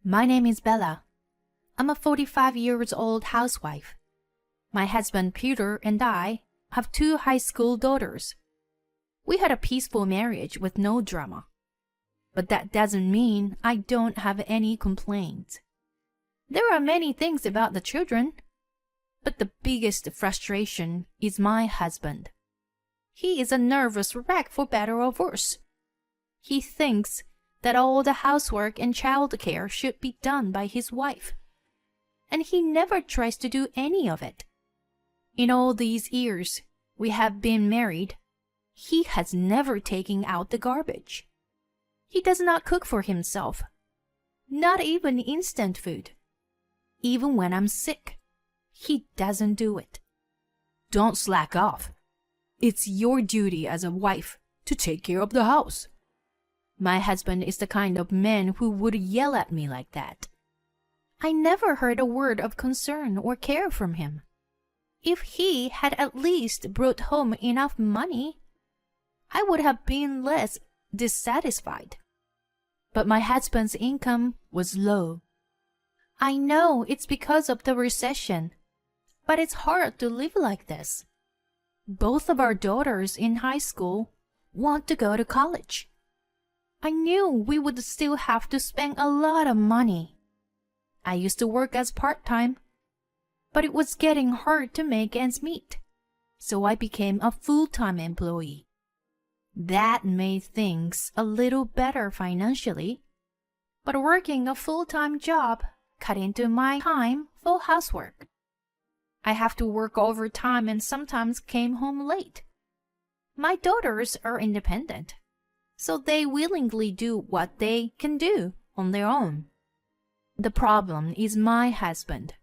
My name is Bella. I'm a 45-year-old housewife. My husband Peter and I have two high school daughters. We had a peaceful marriage with no drama. But that doesn't mean I don't have any complaints. There are many things about the children, but the biggest frustration is my husband. He is a nervous wreck for better or worse. He thinks that all the housework and childcare should be done by his wife, and he never tries to do any of it. In all these years we have been married, he has never taken out the garbage. He does not cook for himself, not even instant food. Even when I'm sick, he doesn't do it. Don't slack off. It's your duty as a wife to take care of the house. My husband is the kind of man who would yell at me like that. I never heard a word of concern or care from him. If he had at least brought home enough money, I would have been less dissatisfied. But my husband's income was low. I know it's because of the recession, but it's hard to live like this. Both of our daughters in high school want to go to college. I knew we would still have to spend a lot of money. I used to work as part-time, but it was getting hard to make ends meet, so I became a full-time employee. That made things a little better financially, but working a full-time job cut into my time for housework. I have to work overtime and sometimes came home late. My daughters are independent, so they willingly do what they can do on their own. The problem is my husband.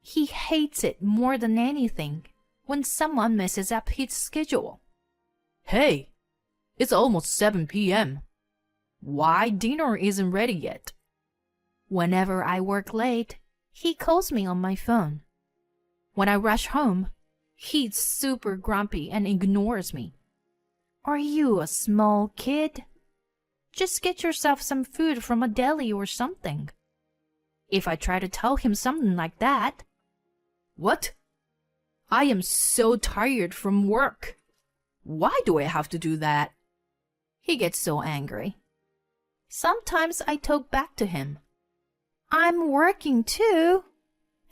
He hates it more than anything when someone messes up his schedule. Hey, it's almost 7 p.m. Why dinner isn't ready yet? Whenever I work late, he calls me on my phone. When I rush home, he's super grumpy and ignores me. Are you a small kid? Just get yourself some food from a deli or something. If I try to tell him something like that, What? I am so tired from work. Why do I have to do that? he gets so angry. Sometimes I talk back to him. I'm working too,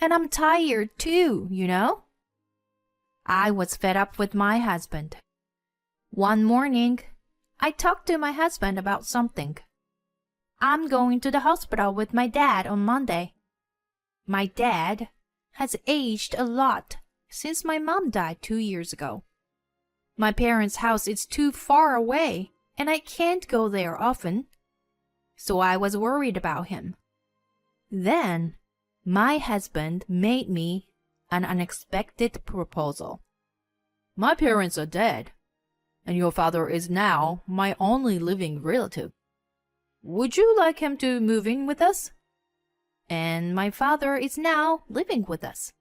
and I'm tired too, you know? I was fed up with my husband. One morning, I talked to my husband about something. I'm going to the hospital with my dad on Monday. My dad has aged a lot since my mom died 2 years ago. My parents' house is too far away, and I can't go there often, so I was worried about him. Then, my husband made me an unexpected proposal. My parents are dead, and your father is now my only living relative. Would you like him to move in with us? And my father is now living with us.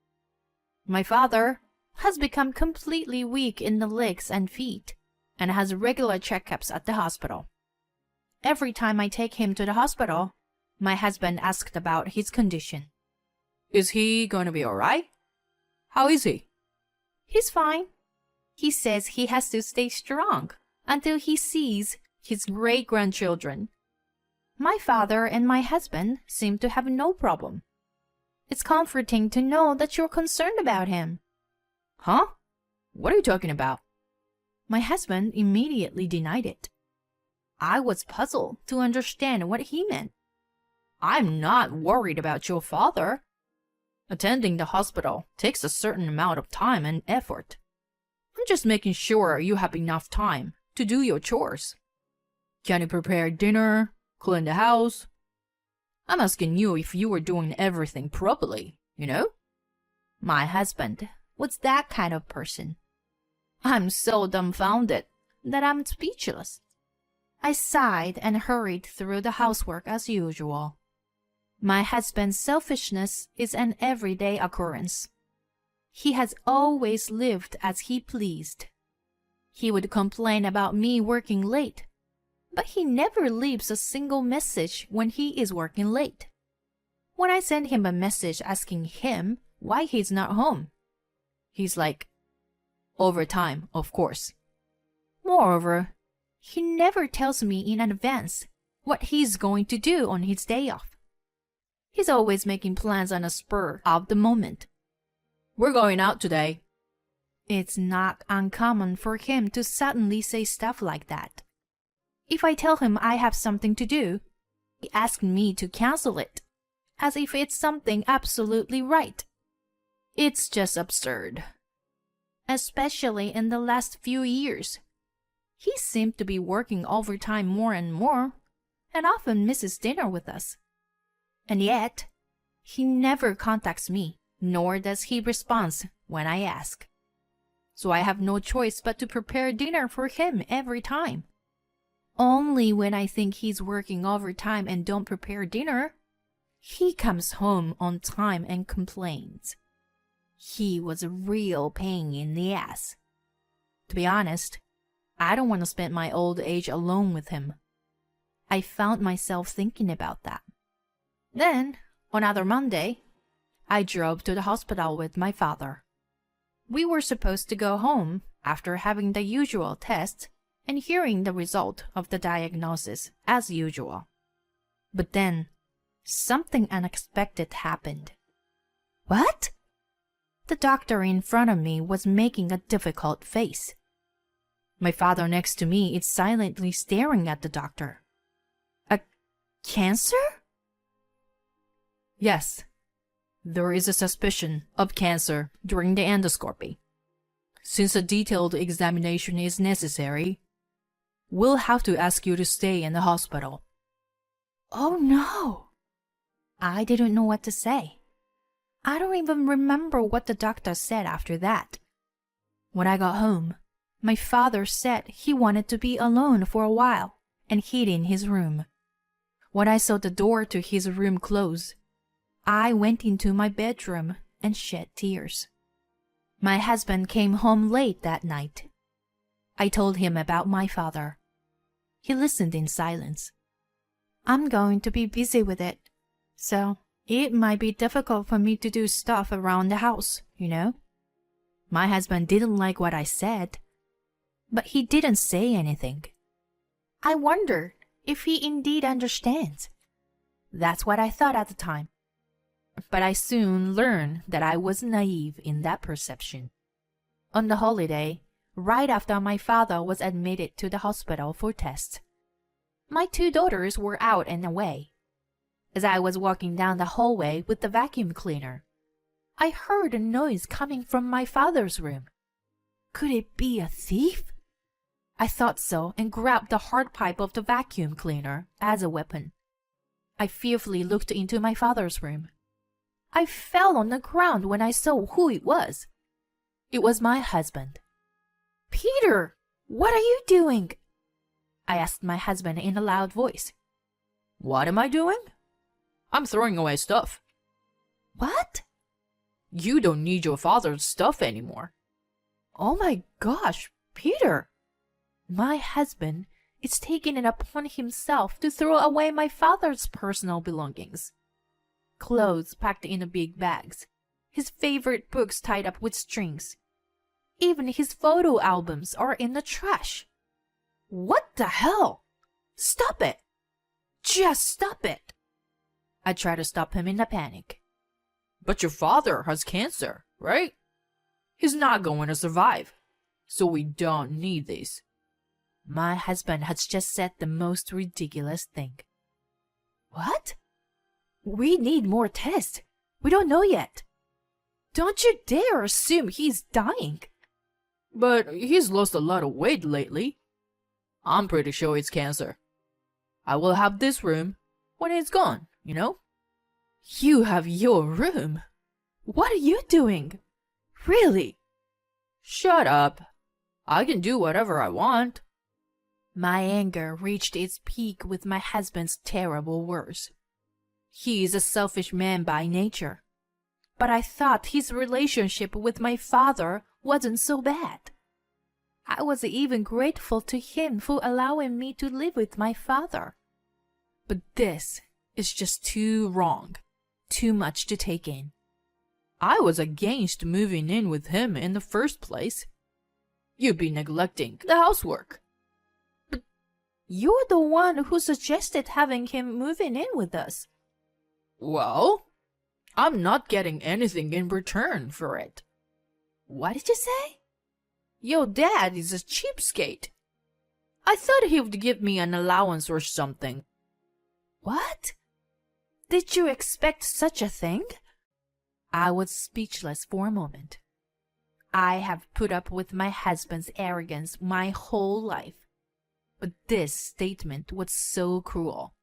My father has become completely weak in the legs and feet, and has regular checkups at the hospital. Every time I take him to the hospital, my husband asked about his condition. Is he going to be all right? How is he? He's fine. He says he has to stay strong until he sees his great-grandchildren. My father and my husband seem to have no problem. It's comforting to know that you're concerned about him. Huh? What are you talking about? My husband immediately denied it. I was puzzled to understand what he meant. I'm not worried about your father. Attending the hospital takes a certain amount of time and effort. I'm just making sure you have enough time to do your chores. Can you prepare dinner, clean the house? I'm asking you if you were doing everything properly, you know? My husband was that kind of person. I'm so dumbfounded that I'm speechless. I sighed and hurried through the housework as usual. My husband's selfishness is an everyday occurrence. He has always lived as he pleased. He would complain about me working late, but he never leaves a single message when he is working late. When I send him a message asking him why he's not home, he's like, overtime, of course. Moreover, he never tells me in advance what he's going to do on his day off. He's always making plans on a spur of the moment. We're going out today. It's not uncommon for him to suddenly say stuff like that. If I tell him I have something to do, he asks me to cancel it, as if it's something absolutely right. It's just absurd. Especially in the last few years. He seemed to be working overtime more and more, and often misses dinner with us. And yet, he never contacts me, nor does he respond when I ask. So I have no choice but to prepare dinner for him every time. Only when I think he's working overtime and don't prepare dinner, he comes home on time and complains. He was a real pain in the ass. To be honest, I don't want to spend my old age alone with him. I found myself thinking about that. Then, on other Monday, I drove to the hospital with my father. We were supposed to go home after having the usual test and hearing the result of the diagnosis as usual. But then, something unexpected happened. What? The doctor in front of me was making a difficult face. My father next to me is silently staring at the doctor. A cancer? Yes. There is a suspicion of cancer during the endoscopy. Since a detailed examination is necessary, we'll have to ask you to stay in the hospital. Oh no! I didn't know what to say. I don't even remember what the doctor said after that. When I got home, my father said he wanted to be alone for a while and hid in his room. When I saw the door to his room close, I went into my bedroom and shed tears. My husband came home late that night. I told him about my father. He listened in silence. I'm going to be busy with it, so it might be difficult for me to do stuff around the house, you know? My husband didn't like what I said, but he didn't say anything. I wondered if he indeed understands. That's what I thought at the time. But I soon learned that I was naive in that perception. On the holiday, right after my father was admitted to the hospital for tests, my two daughters were out and away. As I was walking down the hallway with the vacuum cleaner, I heard a noise coming from my father's room. Could it be a thief? I thought so and grabbed the hard pipe of the vacuum cleaner as a weapon. I fearfully looked into my father's room. I fell on the ground when I saw who it was. It was my husband. Peter, what are you doing? I asked my husband in a loud voice. What am I doing? I'm throwing away stuff. What? You don't need your father's stuff anymore. Oh my gosh, Peter. My husband is taking it upon himself to throw away my father's personal belongings. Clothes packed in big bags, his favorite books tied up with strings. Even his photo albums are in the trash. What the hell? Stop it! Just stop it! I try to stop him in a panic. But your father has cancer, right? He's not going to survive, so we don't need this. My husband has just said the most ridiculous thing. What? We need more tests. We don't know yet. Don't you dare assume he's dying. But he's lost a lot of weight lately. I'm pretty sure it's cancer. I will have this room when it's gone, you know? You have your room? What are you doing? Really? Shut up. I can do whatever I want. My anger reached its peak with my husband's terrible words. He is a selfish man by nature. But I thought his relationship with my father wasn't so bad. I was even grateful to him for allowing me to live with my father. But this is just too wrong. too much to take in. I was against moving in with him in the first place. You'd be neglecting the housework. You're the one who suggested having him moving in with us. Well, I'm not getting anything in return for it. What did you say? Your dad is a cheapskate. I thought he would give me an allowance or something. What? Did you expect such a thing? I was speechless for a moment. I have put up with my husband's arrogance my whole life, but this statement was so cruel.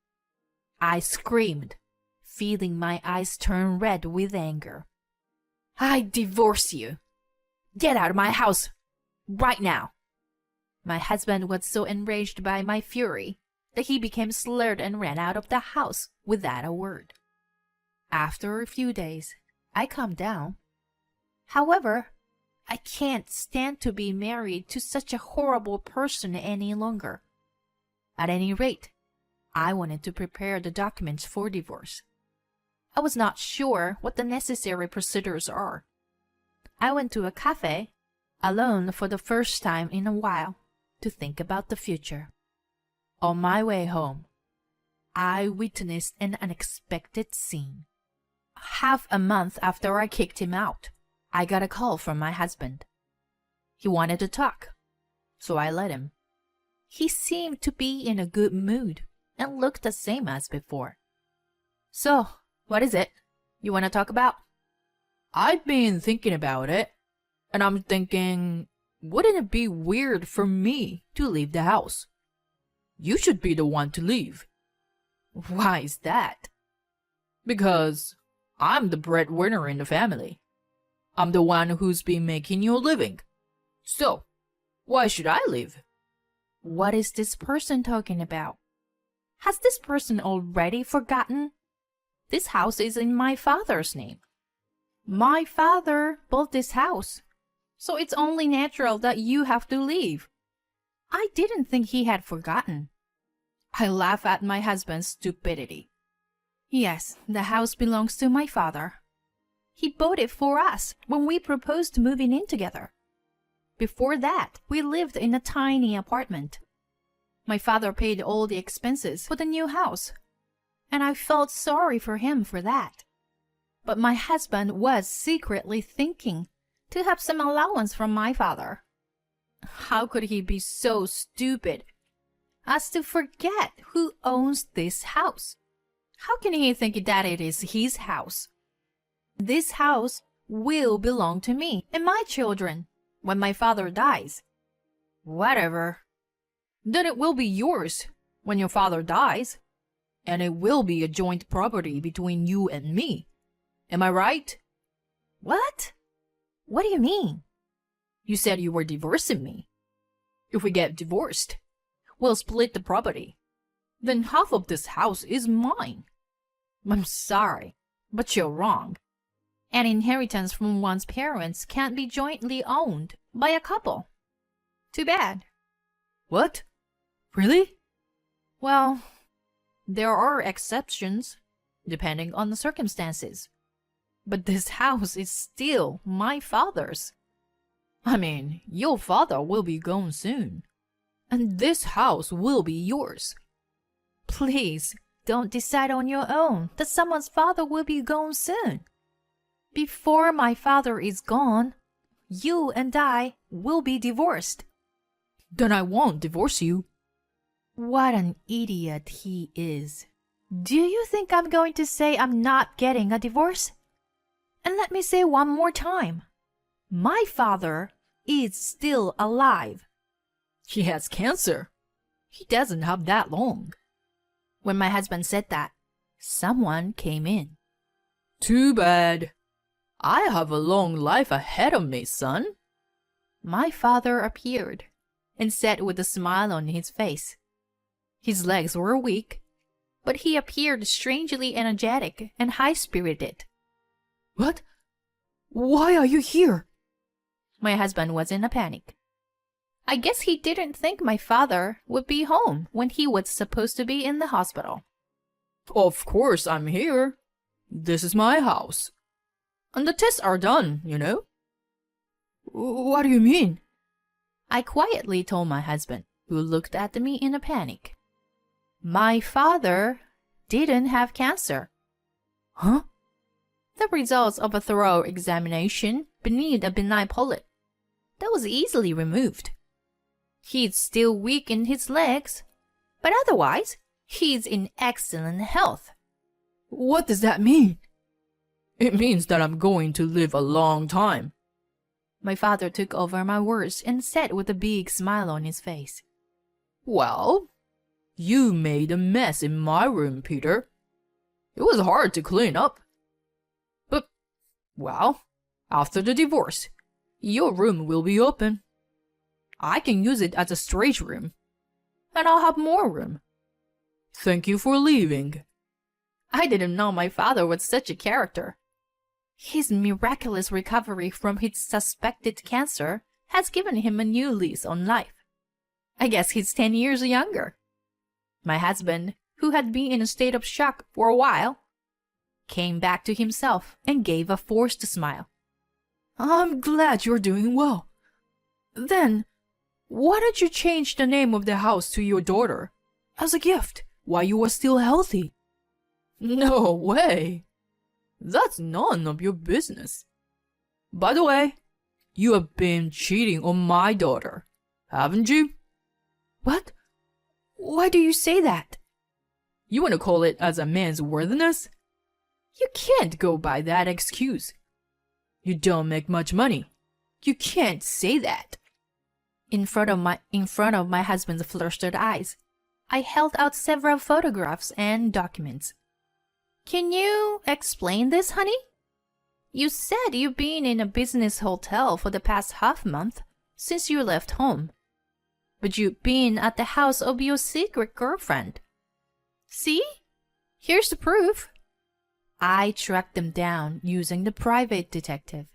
I screamed, feeling my eyes turn red with anger. I divorce you. Get out of my house, right now. My husband was so enraged by my fury that he became slurred and ran out of the house without a word. After a few days, I calmed down. However, I can't stand to be married to such a horrible person any longer. At any rate, I wanted to prepare the documents for divorce. I was not sure what the necessary procedures are. I went to a cafe, alone for the first time in a while, to think about the future. On my way home, I witnessed an unexpected scene. Half a month after I kicked him out, I got a call from my husband. He wanted to talk, so I let him. He seemed to be in a good mood and looked the same as before. So, what is it you want to talk about? I've been thinking about it, and I'm thinking, wouldn't it be weird for me to leave the house? You should be the one to leave. Why is that? Because I'm the breadwinner in the family. I'm the one who's been making you a living. So, why should I leave? What is this person talking about? Has this person already forgotten? This house is in my father's name. My father bought this house, so it's only natural that you have to leave. I didn't think he had forgotten. I laugh at my husband's stupidity. Yes, the house belongs to my father. He bought it for us when we proposed moving in together. Before that, we lived in a tiny apartment. My father paid all the expenses for the new house, and I felt sorry for him for that. But my husband was secretly thinking to have some allowance from my father. How could he be so stupid as to forget who owns this house? How can he think that it is his house? This house will belong to me and my children when my father dies. Whatever. Then it will be yours when your father dies, and it will be a joint property between you and me. Am I right? What? What do you mean? You said you were divorcing me. If we get divorced, we'll split the property. Then half of this house is mine. I'm sorry, but you're wrong. An inheritance from one's parents can't be jointly owned by a couple. Too bad. What? Really? Well, there are exceptions, depending on the circumstances. But this house is still my father's. I mean, your father will be gone soon, and this house will be yours. Please, don't decide on your own that someone's father will be gone soon. Before my father is gone, you and I will be divorced. Then I won't divorce you. What an idiot he is. Do you think I'm going to say I'm not getting a divorce? And let me say one more time. My father is still alive. He has cancer. He doesn't have that long. When my husband said that, someone came in. Too bad. I have a long life ahead of me, son. My father appeared and said with a smile on his face. His legs were weak, but he appeared strangely energetic and high-spirited. What? Why are you here? My husband was in a panic. I guess he didn't think my father would be home when he was supposed to be in the hospital. Of course I'm here. This is my house. And the tests are done, you know. What do you mean? I quietly told my husband, who looked at me in a panic. My father didn't have cancer. Huh? The results of a thorough examination beneath a benign polyp that was easily removed. He's still weak in his legs, but otherwise, he's in excellent health. What does that mean? It means that I'm going to live a long time. My father took over my words and said with a big smile on his face. Well, you made a mess in my room, Peter. It was hard to clean up. But, well, after the divorce, your room will be open. I can use it as a storage room, and I'll have more room. Thank you for leaving. I didn't know my father was such a character. His miraculous recovery from his suspected cancer has given him a new lease on life. I guess he's 10 years younger. My husband, who had been in a state of shock for a while, came back to himself and gave a forced smile. I'm glad you're doing well. Then, why don't you change the name of the house to your daughter as a gift while you were still healthy? No way. That's none of your business. By the way, you have been cheating on my daughter, haven't you? What? Why do you say that? You want to call it as a man's worthiness? You can't go by that excuse. You don't make much money. You can't say that. In front of my husband's flustered eyes, I held out several photographs and documents. Can you explain this, honey? You said you've been in a business hotel for the past half-month since you left home. But you've been at the house of your secret girlfriend. See? Here's the proof. I tracked them down using the private detective.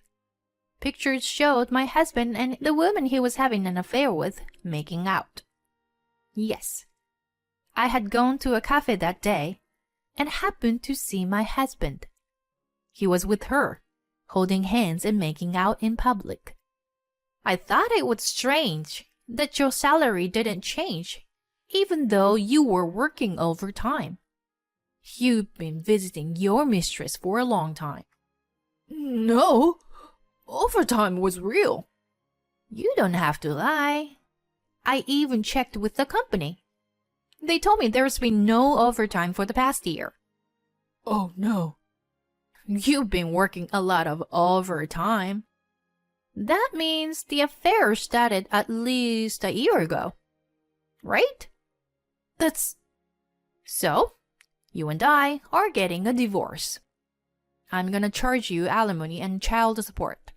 Pictures showed my husband and the woman he was having an affair with making out. Yes, I had gone to a cafe that day and happened to see my husband. He was with her, holding hands and making out in public. I thought it was strange that your salary didn't change, even though you were working overtime. You've been visiting your mistress for a long time. No, overtime was real. You don't have to lie. I even checked with the company. They told me there's been no overtime for the past year. Oh no. You've been working a lot of overtime. That means the affair started at least a year ago. Right? That's... So, you and I are getting a divorce. I'm gonna charge you alimony and child support.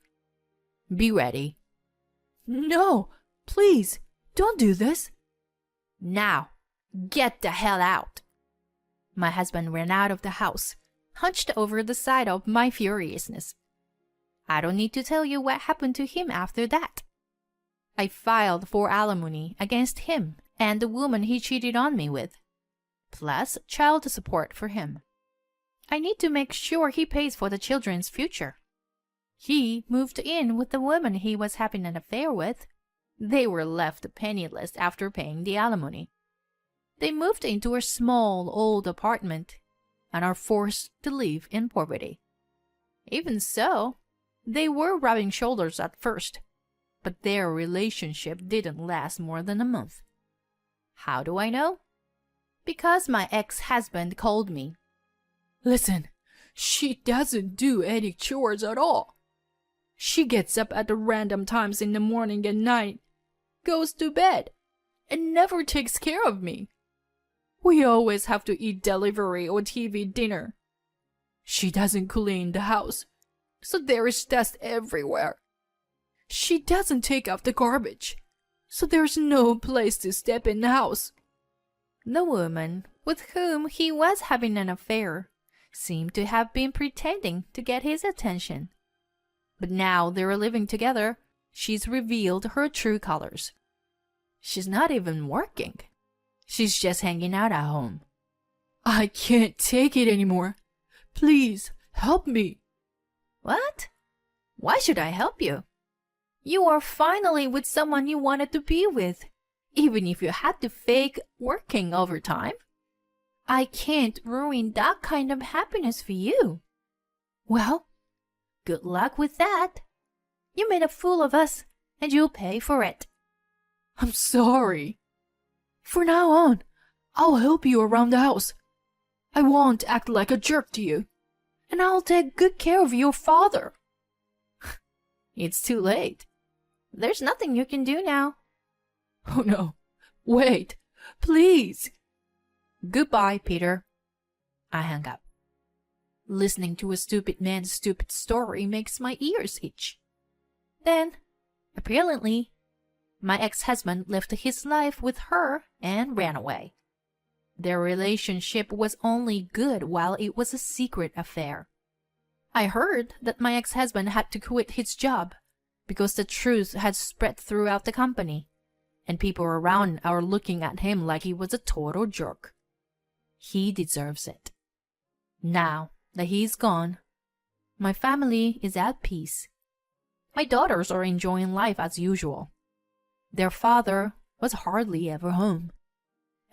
Be ready. No, please, don't do this. Now, get the hell out. My husband ran out of the house, hunched over the side of my furiousness. I don't need to tell you what happened to him after that. I filed for alimony against him and the woman he cheated on me with, plus child support for him. I need to make sure he pays for the children's future. He moved in with the woman he was having an affair with. They were left penniless after paying the alimony. They moved into a small old apartment and are forced to live in poverty. Even so, they were rubbing shoulders at first, but their relationship didn't last more than a month. How do I know? Because my ex-husband called me. Listen, she doesn't do any chores at all. She gets up at random times in the morning and night, goes to bed, and never takes care of me. We always have to eat delivery or TV dinner. She doesn't clean the house, so there is dust everywhere. She doesn't take out the garbage, so there's no place to step in the house. The woman with whom he was having an affair seemed to have been pretending to get his attention. But now they're living together, she's revealed her true colors. She's not even working. She's just hanging out at home. I can't take it anymore. Please, help me. What? Why should I help you? You are finally with someone you wanted to be with, even if you had to fake working overtime. I can't ruin that kind of happiness for you. Well, good luck with that. You made a fool of us, and you'll pay for it. I'm sorry. For now on, I'll help you around the house. I won't act like a jerk to you, and I'll take good care of your father. It's too late. There's nothing you can do now. Oh no, wait, please. Goodbye, Peter. I hung up. Listening to a stupid man's stupid story makes my ears itch. Then, apparently, my ex-husband lived his life with her and ran away. Their relationship was only good while it was a secret affair. I heard that my ex-husband had to quit his job because the truth had spread throughout the company, and people around are looking at him like he was a total jerk. He deserves it. Now that he's gone, my family is at peace. My daughters are enjoying life as usual. Their father was hardly ever home,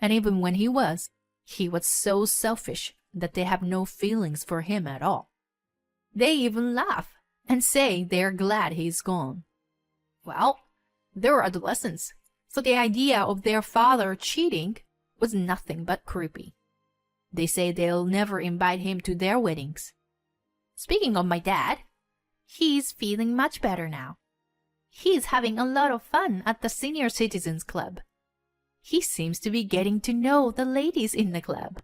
and even when he was so selfish that they have no feelings for him at all. They even laugh and say they're glad he's gone. Well, they're adolescents, so the idea of their father cheating was nothing but creepy. They say they'll never invite him to their weddings. Speaking of my dad, he's feeling much better now. He's having a lot of fun at the Senior Citizens Club. He seems to be getting to know the ladies in the club.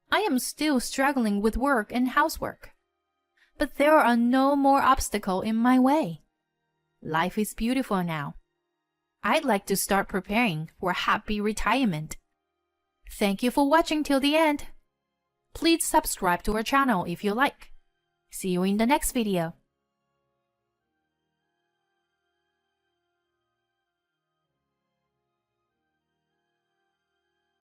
I am still struggling with work and housework, but there are no more obstacles in my way. Life is beautiful now. I'd like to start preparing for happy retirement. Thank you for watching till the end. Please subscribe to our channel if you like. See you in the next video.